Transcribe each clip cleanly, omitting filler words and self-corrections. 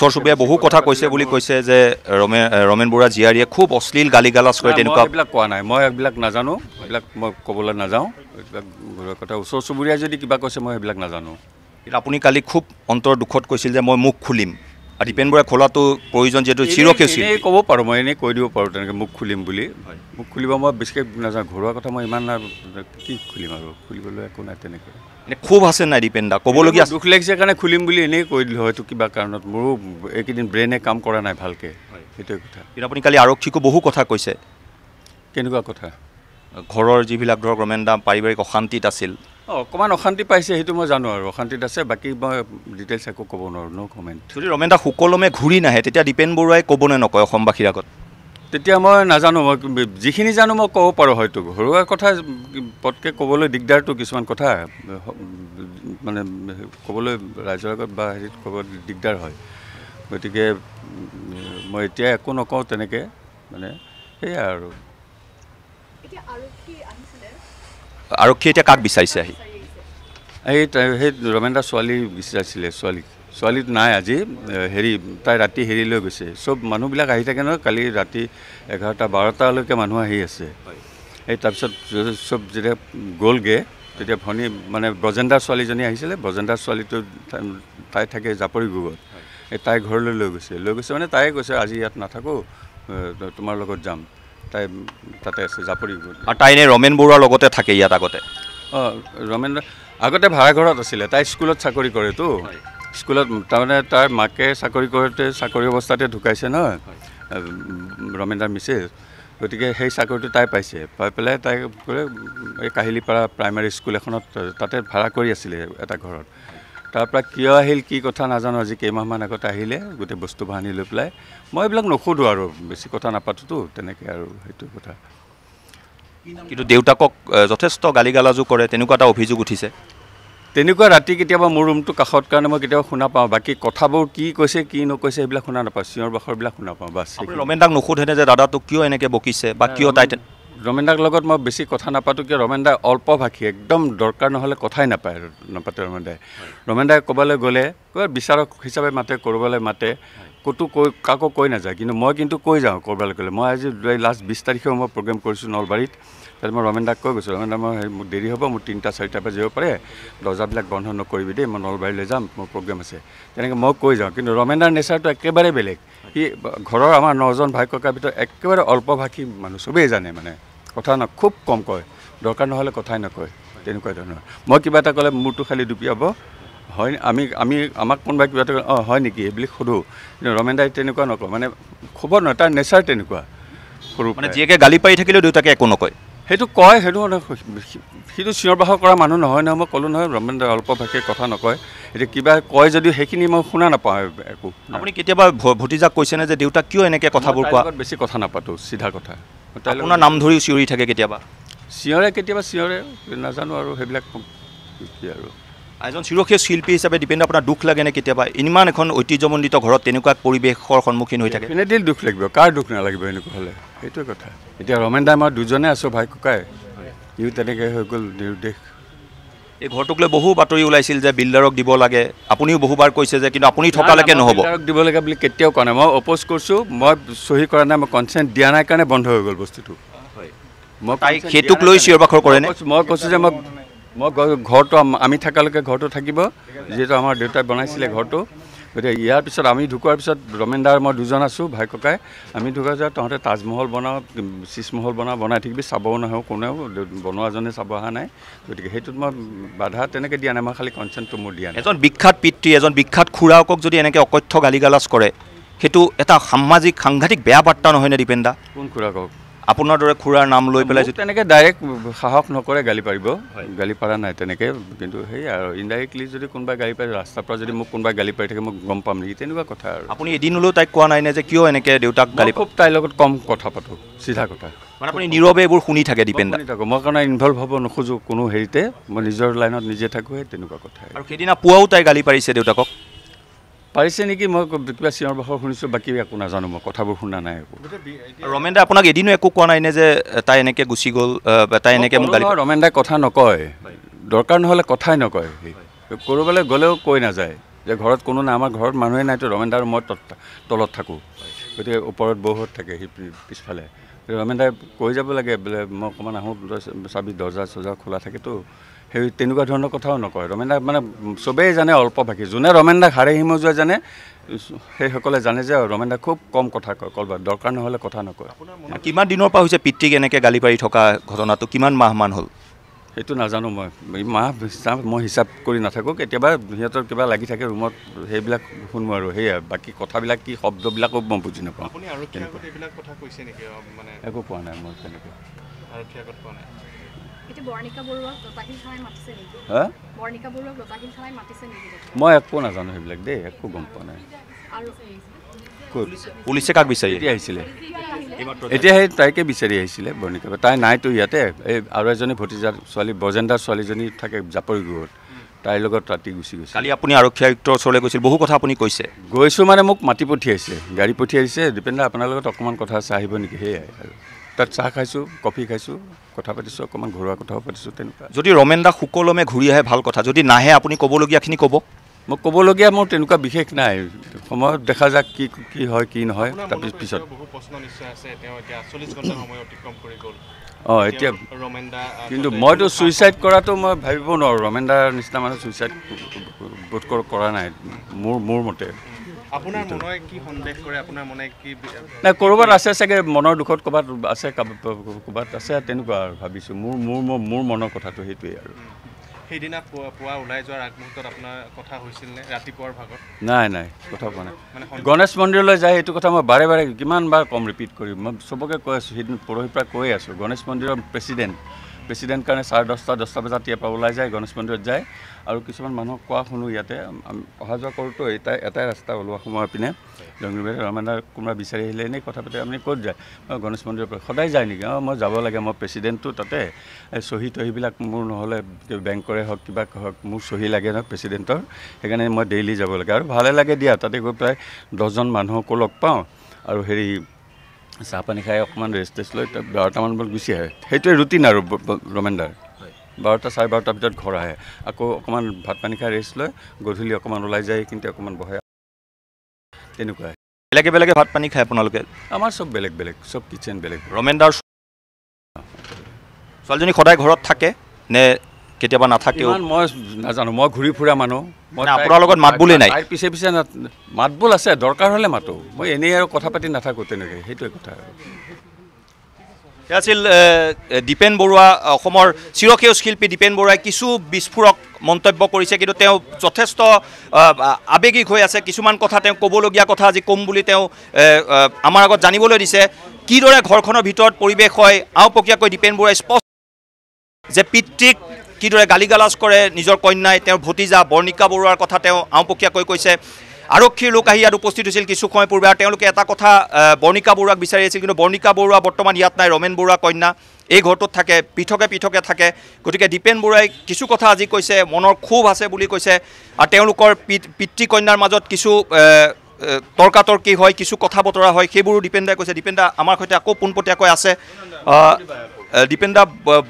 ওচৰ চুবুৰীয়াই বহু কথা কৈছে বুলি কৈছে যে ৰমেন বৰুৱা জীয়াৰীয়ে খুব অশ্লীল গালি গালাজ কৰে তেনেকুৱা এইবিলাক কোৱা নাই মই এইবিলাক নাজানো এইবিলাক মই ক'বলৈ নাযাওঁ এইবিলাক ঘৰুৱা কথা ওচৰ চুবুৰীয়াই যদি কিবা কৈছে মই এইবিলাক নাজানো কিন্তু আপুনি কালি খুব অন্তৰ দুখত কৈছিল যে মই মুখ খুলিম আৰু দীপেন বৰাই খোলাটো প্ৰয়োজন যিহেতু চিৰসেউজী এনেই ক'ব পাৰোঁ মই এনেই কৈ দিব পাৰোঁ তেনেকৈ মুখ খুলিম বুলি মুখ খুলিব মই বেছিকৈ নাজানো ঘৰুৱা কথা মই ইমান কি খুলিম আৰু খুলিবলৈ একো নাই তেনেকৈ খুব আছে নাই দীপেন দা ক'বলগীয়া দুখ লাগিছে কাৰণে খুলিম বুলি এনেই কৈ দিলোঁ হয়তো কিবা কাৰণত মোৰো এইকেইদিন ব্ৰেইনে কাম কৰা নাই ভালকৈ সেইটোৱে কথা কিন্তু আপুনি কালি আৰক্ষীকো বহু কথা কৈছে কেনেকুৱা কথা ঘৰৰ যিবিলাক ধৰক ৰমেন দা পাৰিবাৰিক অশান্তিত আছিল অকণমান অশান্তি পাইছে সেইটো মই জানো আৰু অশান্তিত আছে বাকী মই ডিটেইলছ একো ক'ব নোৱাৰোঁ ন' কমেণ্ট যদি ৰমেন দা সুকলমে ঘূৰি নাহে তেতিয়া দীপেন বৰুৱাই ক'বনে নকয় অসমবাসীৰ আগত তেতিয়া মই নাজানো মই যিখিনি জানো মই ক'ব পাৰোঁ হয়তো ঘৰুৱা কথা পটকৈ ক'বলৈ দিগদাৰটো কিছুমান কথা মানে ক'বলৈ ৰাইজৰ আগত বা হেৰিত ক'ব দিগদাৰ হয় গতিকে মই এতিয়া একো নকওঁ তেনেকৈ মানে সেয়াই আৰু আৰক্ষী এতিয়া কাক বিচাৰিছে আহি সেই ৰমেন দাৰ ছোৱালী বিচাৰিছিলে ছোৱালী নাই আজি হেৰি তাই ৰাতি হেৰি লৈ গৈছে চব মানুহবিলাক আহি থাকে নহয় কালি ৰাতি 11টা 12টালৈকে মানুহ আহি আছে এই তাৰপিছত চব যেতিয়া গ'লগৈ তেতিয়া ভনী মানে ব্ৰজেন্দাৰ ছোৱালীজনী আহিছিলে ব্ৰজেন্দাৰ ছোৱালীটো তাই থাকে জাপৰিগোগত এই তাই ঘৰলৈ লৈ গৈছে মানে তাই কৈছে আজি ইয়াত নাথাকোঁ তোমাৰ লগত যাম তাই তাতে আছে জাপৰিগোগত আৰু তাই এনেই ৰমেন বৰুৱাৰ লগতে থাকে ইয়াত আগতে ৰমেন আগতে ভাড়াঘৰত আছিলে তাই স্কুলত চাকৰি কৰেতো স্কুলত তাৰমানে তাৰ মাকে চাকৰি কৰোঁতে চাকৰি অৱস্থাতে ঢুকাইছে নহয় ৰমেন দাৰ মিছেছ গতিকে সেই চাকৰিটো তাই পাইছে পাই পেলাই তাই এই কাহিলীপাৰা প্ৰাইমাৰী স্কুল এখনত তাতে ভাড়া কৰি আছিলে এটা ঘৰত তাৰপৰা কিয় আহিল কি কথা নাজানো আজি কেইমাহমান আগতে আহিলে গোটেই বস্তু বাহানি লৈ পেলাই মই এইবিলাক নুসুধোঁ আৰু বেছি কথা নাপাতোতো তেনেকৈ আৰু সেইটো কথা কিন্তু দেউতাকক যথেষ্ট গালি গালাজো কৰে তেনেকুৱা এটা অভিযোগ উঠিছে তেনেকুৱা ৰাতি কেতিয়াবা মোৰ ৰুমটো কাষত কাৰণে মই কেতিয়াবা শুনা পাওঁ বাকী কথাবোৰ কি কৈছে কি নকৈছে সেইবিলাক শুনা নাপাওঁ চিঞৰ বাখৰবিলাক শুনা পাওঁ বাছ ৰমেন দাক নুসুধেনে যে দাদাটোক কিয় এনেকৈ বকিছে বা কিয় তাই ৰমেন দাৰ লগত মই বেছি কথা নাপাতো কিয় ৰমেন দাই অল্পভাষী একদম দৰকাৰ নহ'লে কথাই নাপাতে ৰমেন দাই ক'ৰবালৈ গ'লে বিচাৰক হিচাপে মাতে ক'ৰবালৈ মাতে ক'তো কাকো কৈ নাযায় কিন্তু মই কিন্তু কৈ যাওঁ ক'ৰবালৈ গ'লে মই আজি লাষ্ট 20 তাৰিখেও মই প্ৰগ্ৰেম কৰিছোঁ নলবাৰীত তাত মই ৰমেন দাক কৈ গৈছোঁ ৰমেন দা মই মোৰ দেৰি হ'ব মোৰ 3টা 4টা পৰা যাব পাৰে দৰ্জাবিলাক বন্ধ নকৰিবি দেই মই নলবাৰীলৈ যাম মোৰ প্ৰগ্ৰেম আছে তেনেকৈ মই কৈ যাওঁ কিন্তু ৰমেন দাৰ নেচাৰটো একেবাৰে বেলেগ সি ঘৰৰ আমাৰ 9জন ভাই ককাৰ ভিতৰত একেবাৰে অল্পভাষী মানুহ চবেই জানে মানে কথা খুব কম কয় দৰকাৰ নহ'লে কথাই নকয় তেনেকুৱা ধৰণৰ মই কিবা এটা ক'লে মূৰটো খালি দুপিয়াব হয় আমাক কোনোবাই কিবা এটা হয় নেকি এইবুলি সোধোঁ কিন্তু ৰমেন দাই তেনেকুৱা নকয় মানে খবৰ নহয় তাৰ নেচাৰ তেনেকুৱা সৰু মানে যিয়েকে গালি পাৰি থাকিলেও দেউতাকে একো নকয় সেইটো কয় সেইটো মানে সিটো চিঞৰ বাখৰ কৰা মানুহ নহয় মই ক'লোঁ নহয় ৰমেন দাই অল্পভাষীয়ে কথা নকয় এতিয়া কিবা কয় যদিও সেইখিনি মই শুনা নাপাওঁ একো আপুনি কেতিয়াবা ভতিজাক কৈছেনে যে দেউতাক কিয় এনেকৈ কথাবোৰ কোৱা বেছি কথা নাপাতো চিধা কথা আপোনাৰ নাম ধৰি চিঞৰি থাকে কেতিয়াবা চিঞৰে নাজানো আৰু সেইবিলাক কি আৰু এজন চিৰসেউজ শিল্পী হিচাপে দীপেন আপোনাৰ দুখ লাগেনে কেতিয়াবা ইমান এখন ঐতিহ্যমণ্ডিত ঘৰত তেনেকুৱা পৰিৱেশৰ সন্মুখীন হৈ থাকে এনেদিল দুখ লাগিব কাৰ দুখ নালাগিব এনেকুৱা হ'লে সেইটোৱে কথা এতিয়া ৰমেন দাই মই দুজনে আছোঁ ভাই ককাই ইও তেনেকৈ হৈ গ'ল নিৰুদ্দেশ এই ঘৰটোক লৈ বহু বাতৰি ওলাইছিল যে বিল্ডাৰক দিব লাগে আপুনিও বহুবাৰ কৈছে যে কিন্তু আপুনি থকালৈকে নহ'ব বিল্ডাৰক দিব লাগে বুলি কেতিয়াও কোৱা নাই মই অপ'জ কৰিছোঁ মই চহী কৰা নাই মই কনচেণ্ট দিয়া নাই কাৰণে বন্ধ হৈ গ'ল বস্তুটো মই সেইটোক লৈ চিঞৰ বাখৰ কৰেনে মই কৈছোঁ যে মই ঘৰটো আমি থকালৈকে ঘৰটো থাকিব যিহেতু আমাৰ দেউতাই বনাইছিলে ঘৰটো গতিকে ইয়াৰ পিছত আমি ঢুকোৱাৰ পিছত ৰমেন দাৰ মই দুজন আছোঁ ভাই ককাই আমি ঢুকাৰ পিছত তহঁতে তাজমহল বনাওঁ শীষমহল বনাই থাকিবি চাবও নাহোঁ কোনেও বনোৱাজনে চাব অহা নাই গতিকে সেইটোত মই বাধা তেনেকৈ দিয়া নাই মই খালি কনচেণ্টটো মোৰ দিয়া নাই এজন বিখ্যাত পিতৃ এজন বিখ্যাত খুৰাকক যদি এনেকৈ অকথ্য গালি গালাজ কৰে সেইটো এটা সাংঘাতিক বেয়া বাৰ্তা নহয়নে দীপেন দা কোন খুৰাকক আপোনাৰ দৰে খুৰাৰ নাম লৈ পেলাই তেনেকৈ ডাইৰেক্ট সাহস নকৰে গালি পাৰিব গালি পাৰা নাই তেনেকৈ কিন্তু সেই আৰু ইনডাইৰেক্টলি যদি কোনোবাই গালি পাৰি ৰাস্তাৰ পৰা যদি মোক কোনোবাই গালি পাৰি থাকে মই গম পাম নেকি তেনেকুৱা কথা আৰু আপুনি এদিনলৈও তাইক কোৱা নাই নে যে কিয় এনেকৈ দেউতাক গালি খুব তাইৰ লগত কম কথা পাতোঁ চিধা কথা মানে আপুনি নীৰৱে এইবোৰ শুনি থাকে দীপেন দা থাকোঁ মই কাৰণে ইনভলভ হ'ব নোখোজোঁ কোনো হেৰিতে মই নিজৰ লাইনত নিজে থাকোঁ সেই তেনেকুৱা কথা আৰু সেইদিনা পুৱাও তাই গালি পাৰিছে দেউতাকক পাৰিছে নেকি মই কিবা চিঞৰ বাখৰ শুনিছোঁ বাকী একো নাজানো মই কথাবোৰ শুনা নাই একো ৰমেন দাই আপোনাক এদিনো একো কোৱা নাই নে যে তাই এনেকৈ গুচি গ'ল তাই এনেকৈ মোক গালি ৰমেন দাই কথা নকয় দৰকাৰ নহ'লে কথাই নকয় ক'ৰবালৈ গ'লেও কৈ নাযায় যে ঘৰত কোনো নাই, আমাৰ ঘৰত মানুহে নাইতো, ৰমেন দাৰ মই তলত থাকোঁ, গতিকে ওপৰত বহুত থাকে সি পিছফালে। ৰমেন দাই কৈ যাব লাগে বোলে মই অকণমান আহোঁ, চাবি দৰ্জা চৰ্জা খোলা থাকেতো, সেই তেনেকুৱা ধৰণৰ কথাও নকয়। ৰমেন দা মানে চবেই জানে অল্পভাষী, যোনে ৰমেন দাক হাৰে সিমজুৱাই জানে সেইসকলে জানে যে ৰমেন দা খুব কম কথা কয়, ক'ৰবাত দৰকাৰ নহ'লে কথা নকয়। কিমান দিনৰ পৰা হৈছে পিতৃক এনেকৈ গালি পাৰি থকা ঘটনাটো, কিমান মাহমান হ'ল? সেইটো নাজানো মই, মাহ মই হিচাপ কৰি নাথাকোঁ, কেতিয়াবা সিহঁতৰ কিবা লাগি থাকে ৰুমত, সেইবিলাক শুনো আৰু সেয়া, বাকী কথাবিলাক কি শব্দবিলাকো মই বুজি নাপাওঁ। একো কোৱা নাই মই তেনেকৈ। মই একো নাজানো সেইবিলাক দেই, একো গম পোৱা নাই। পুলিচে কাক বিচাৰি আহিছিলে? এতিয়া সেই তাইকে বিচাৰি আহিছিলে বৰ্ণিকা, তাই নাইতো ইয়াতে, এই আৰু এজনী ভতিজাৰ ছোৱালী বজেন্দাৰ ছোৱালীজনী থাকে জাপৰিগুৰত, তাইৰ লগত ৰাতি গুচি গৈছে। কালি আপুনি আৰক্ষী আয়ুক্তৰ ওচৰলৈ গৈছিল, বহু কথা আপুনি কৈছে। গৈছোঁ মানে মোক মাতি পঠিয়াইছে, গাড়ী পঠিয়াইছে, দীপেন দা আপোনাৰ লগত অকণমান কথা আছে আহিব নেকি, সেয়াই আৰু তাত চাহ খাইছোঁ, কফি খাইছোঁ, কথা পাতিছোঁ, অকণমান ঘৰুৱা কথাও পাতিছোঁ, তেনেকুৱা। যদি ৰমেন দা সুকলমে ঘূৰি আহে ভাল কথা, যদি নাহে আপুনি ক'বলগীয়াখিনি ক'ব? মই ক'বলগীয়া মোৰ তেনেকুৱা বিশেষ নাই, সময়ত দেখা যাক কি কি হয় কি নহয়, তাৰপিছত অঁ এতিয়া কিন্তু মইতো ছুইচাইড কৰাটো মই ভাবিব নোৱাৰোঁ, ৰমেন দাৰ নিচিনা মানুহ ছুইচাইড বোধ কৰা নাই মোৰ মতে। নাই ক'ৰবাত আছে চাগে, মনৰ দুখত ক'ৰবাত আছে তেনেকুৱা আৰু ভাবিছোঁ, মোৰ মনৰ কথাটো সেইটোৱেই আৰু। সেইদিনা পুৱা ওলাই যোৱাৰ আগমুহূৰ্তত আপোনাৰ কথা হৈছিল নে ৰাতিপুৱাৰ ভাগত? নাই কথা কোৱা নাই। গণেশ মন্দিৰলৈ যায় এইটো কথা মই বাৰে কিমানবাৰ কম ৰিপিট কৰিম, মই চবকে কৈ আছোঁ, সেইদিন পৰহিৰ পৰা কৈ আছোঁ। গণেশ মন্দিৰৰ প্ৰেচিডেণ্ট কাৰণে 10:30 বজাত ইয়াৰ পৰা ওলাই যায়, গণেশ মন্দিৰত যায়, আৰু কিছুমান মানুহক কোৱা শুনো ইয়াতে অহা যোৱা কৰোঁতো এটাই ৰাস্তা ওলোৱা সময়ৰ পিনে জংঘলবাৰী ৰমেন দাৰ কোনোবা বিচাৰি আহিলে এনেই কথা পাতে, আপুনি ক'ত যায়? মই গণেশ মন্দিৰৰ পৰা। সদায় যায় নেকি? মই যাব লাগে, মই প্ৰেচিডেণ্টটো তাতে, চহী তহীবিলাক মোৰ নহ'লে বেংকৰে হওক কিবা হওক মোৰ চহী লাগে নহয় প্ৰেচিডেণ্টৰ, সেইকাৰণে মই ডেইলি যাব লাগে, আৰু ভালে লাগে দিয়া, তাতে গৈ প্ৰায় 10জন মানুহকো লগ পাওঁ, আৰু চাহ পানী খাই অকণমান ৰেষ্ট লৈ 12টামান বজাত গুচি আহে, সেইটোৱে ৰুটিন আৰু ৰমেন দাৰ। 12টা 12:30 ভিতৰত ঘৰ আহে, আকৌ অকণমান ভাত পানী খাই ৰেষ্ট লৈ গধূলি অকণমান ওলাই যায়, কিন্তু অকণমান বহে, তেনেকুৱাই। বেলেগে ভাত পানী খায় আপোনালোকে? আমাৰ চব বেলেগ, চব কিটচেন বেলেগ। ৰমেন দাৰ ছোৱালীজনী সদায় ঘৰত থাকে নে কেতিয়াবা নাথাকেও? মই নাজানো, মই ঘূৰি ফুৰা মানুহ, মই আপোনাৰ লগত মাত বোলে নাই? তাইৰ পিছে মাত বোল আছে, দৰকাৰ হ'লে মাতো, মই এনেই আৰু কথা পাতি নাথাকোঁ তেনেকৈ, সেইটোৱে কথা আৰু। এয়া আছিল দীপেন বৰুৱা, অসমৰ চিৰসেউজ শিল্পী দীপেন বৰুৱাই কিছু বিস্ফোৰক মন্তব্য কৰিছে, কিন্তু তেওঁ যথেষ্ট আৱেগিক হৈ আছে। কিছুমান কথা তেওঁ ক'বলগীয়া কথা আজি ক'ম বুলি তেওঁ আমাৰ আগত জানিবলৈ দিছে। কিদৰে ঘৰখনৰ ভিতৰত পৰিৱেশ হয় আওপকীয়াকৈ দীপেন বৰুৱাই স্পষ্ট যে পিতৃক কিদৰে গালি গালাজ কৰে নিজৰ কন্যাই, তেওঁৰ ভতিজা বৰ্ণিকা বৰুৱাৰ কথা তেওঁ আওপকীয়াকৈ কৈছে। আৰক্ষীৰ লোক আহি ইয়াত উপস্থিত হৈছিল কিছু সময় পূৰ্বে, আৰু তেওঁলোকে এটা কথা বৰ্ণিকা বৰুৱাক বিচাৰি আছিল, কিন্তু বৰ্ণিকা বৰুৱা বৰ্তমান ইয়াত নাই, ৰমেন বৰুৱা কন্যা এই ঘৰটোত থাকে, পৃথকে থাকে। গতিকে দীপেন বৰুৱাই কিছু কথা আজি কৈছে, মনৰ ক্ষোভ আছে বুলি কৈছে, আৰু তেওঁলোকৰ পিতৃ কন্যাৰ মাজত কিছু তৰ্কাতৰ্কি হয়, কিছু কথা বতৰা হয়, সেইবোৰো দীপেন দাই কৈছে। দীপেন দা আমাৰ সৈতে আকৌ পোনপটীয়াকৈ আছে। দীপেন দা,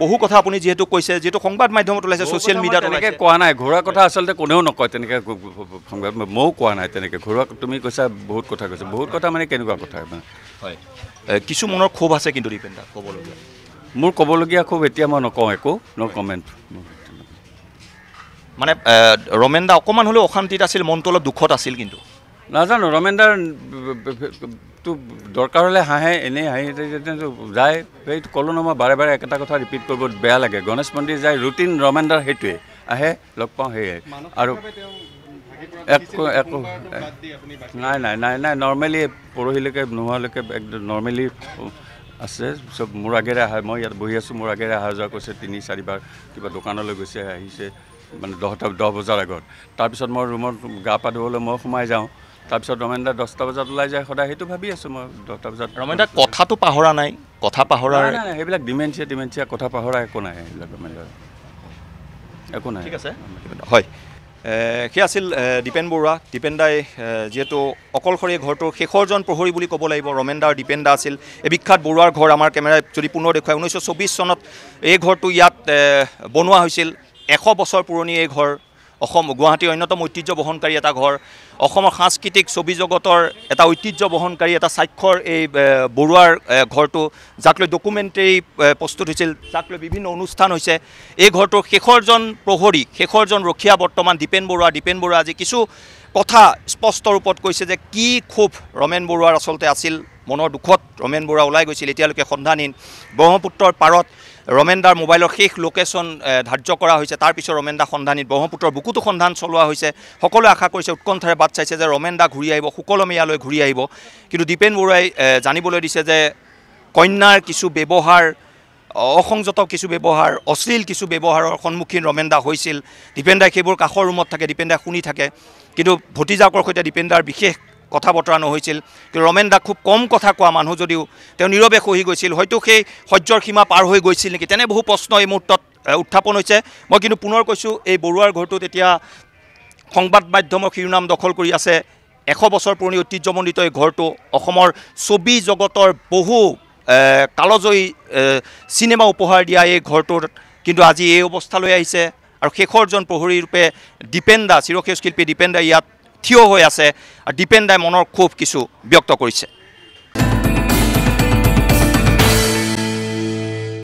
বহু কথা আপুনি যিহেতু কৈছে, যিহেতু সংবাদ মাধ্যমত ওলাইছে, ছ'চিয়েল মিডিয়াত তেনেকৈ কোৱা নাই, ঘৰুৱা কথা আচলতে কোনেও নকয় তেনেকৈ, সংবাদ ময়ো কোৱা নাই তেনেকৈ। ঘৰুৱা তুমি কৈছা বহুত কথা কৈছা, বহুত কথা মানে কেনেকুৱা কথা হয়, কিছু মনৰ ক্ষোভ আছে কিন্তু দীপেন দা ক'বলগীয়া। মোৰ ক'বলগীয়া ক্ষোভ এতিয়া মই নকওঁ, একো কমেণ্ট। মানে ৰমেন দা অকণমান হ'লেও অশান্তিত আছিল, মনটো অলপ দুখত আছিল, কিন্তু নাজানো ৰমেন দাৰ তো দৰকাৰ হ'লে হাঁহে, এনেই হাঁহি যায়, সেইটো ক'লোঁ ন, মই বাৰে একেটা কথা ৰিপিট কৰিব বেয়া লাগে। গণেশ মন্দিৰ যায়, ৰুটিন ৰমেন দাৰ সেইটোৱে, আহে লগ পাওঁ, সেয়াই। আৰু একো নাই, নৰ্মেলি পৰহিলৈকে নোহোৱালৈকে একদম নৰ্মেলি আছে চব। মোৰ আগেৰে আহে, মই ইয়াত বহি আছোঁ, মোৰ আগেৰে অহা যোৱা কৰিছে 3-4বাৰ, কিবা দোকানলৈ গৈছে, আহিছে মানে 10 বজাৰ আগত। তাৰপিছত মই ৰুমত গা পা ধুবলৈ মই সোমাই যাওঁ, তাৰপিছত ৰমেন দা 10টা বজাত ওলাই যায় সদায়, সেইটো ভাবি আছোঁ মই 10টা বজাত। ৰমেন দা কথাটো পাহৰা নাই, কথা পাহৰা নাই, সেইবিলাক ডিমেনচিয়া কথা পাহৰা একো নাই, সেইবিলাক ৰমেন দাৰ একো নাই। ঠিক আছে, হয়। সেই আছিল দীপেন বৰুৱা। দীপেন দাই যিহেতু অকলশৰে ঘৰটোৰ শেষৰজন প্ৰহৰী বুলি ক'ব লাগিব। ৰমেন দা আৰু দীপেন দা আছিল এই বিখ্যাত বৰুৱাৰ ঘৰ। আমাৰ কেমেৰাই যদি পুনৰ দেখুৱায়, 1924 চনত এই ঘৰটো ইয়াত বনোৱা হৈছিল। 100 বছৰ পুৰণি এই ঘৰ। অসম গুৱাহাটীৰ অন্যতম ঐতিহ্য বহনকাৰী এটা ঘৰ অসমৰ সাংস্কৃতিক ছবি জগতৰ এটা ঐতিহ্য বহনকাৰী এটা স্বাক্ষৰ এই বৰুৱাৰ ঘৰটো যাক লৈ ডকুমেণ্টাৰী প্ৰস্তুত হৈছিল যাক লৈ বিভিন্ন অনুষ্ঠান হৈছে এই ঘৰটোৰ শেষৰজন প্ৰহৰী শেষৰজন ৰখীয়া বৰ্তমান দীপেন বৰুৱা আজি কিছু কথা স্পষ্ট ৰূপত কৈছে যে কি ক্ষোভ ৰমেন বৰুৱাৰ আচলতে আছিল মনৰ দুখত ৰমেন বৰুৱা ওলাই গৈছিল এতিয়ালৈকে সন্ধানহীন ব্ৰহ্মপুত্ৰৰ পাৰত ৰমেন দাৰ মোবাইলৰ শেষ লোকেশ্যন ধাৰ্য কৰা হৈছে তাৰ পিছত ৰমেন দা সন্ধানহীন ব্ৰহ্মপুত্ৰৰ বুকুতো সন্ধান চলোৱা হৈছে সকলোৱে আশা কৰিছে উৎকণ্ঠাৰে বাট চাইছে যে ৰমেন দা ঘূৰি আহিব সুকলমে ইয়ালৈ ঘূৰি আহিব কিন্তু দীপেন বৰুৱাই জানিবলৈ দিছে যে কন্যাৰ কিছু ব্যৱহাৰ অসংযত কিছু ব্যৱহাৰ অশ্লীল কিছু ব্যৱহাৰৰ সন্মুখীন ৰমেন দা হৈছিল দীপেন দাই সেইবোৰ কাষৰ ৰুমত থাকে দীপেন দাই শুনি থাকে কিন্তু ভতিজাকৰ সৈতে দীপেন দাৰ বিশেষ কথা বতৰা নহৈছিল কিন্তু ৰমেন দা খুব কম কথা কোৱা মানুহ যদিও তেওঁ নীৰৱে সহি গৈছিল হয়তো সেই সহ্যৰ সীমা পাৰ হৈ গৈছিল নেকি তেনে বহু প্ৰশ্ন এই মুহূৰ্তত উত্থাপন হৈছে মই কিন্তু পুনৰ কৈছোঁ এই বৰুৱাৰ ঘৰটোত এতিয়া সংবাদ মাধ্যমৰ শিৰোনাম দখল কৰি আছে 100 বছৰ পুৰণি ঐতিহ্যমণ্ডিত এই ঘৰটো অসমৰ ছবি জগতৰ বহু কালজয়ী চিনেমা উপহাৰ দিয়া এই ঘৰটোৰ কিন্তু আজি এই অৱস্থালৈ আহিছে আৰু শেষৰজন প্ৰহৰী ৰূপে দীপেন দা চিৰসেউজ শিল্পী দীপেন দা ইয়াত থিয় হৈ আছে আৰু দীপেন দাই মনৰ ক্ষোভ কিছু ব্যক্ত কৰিছে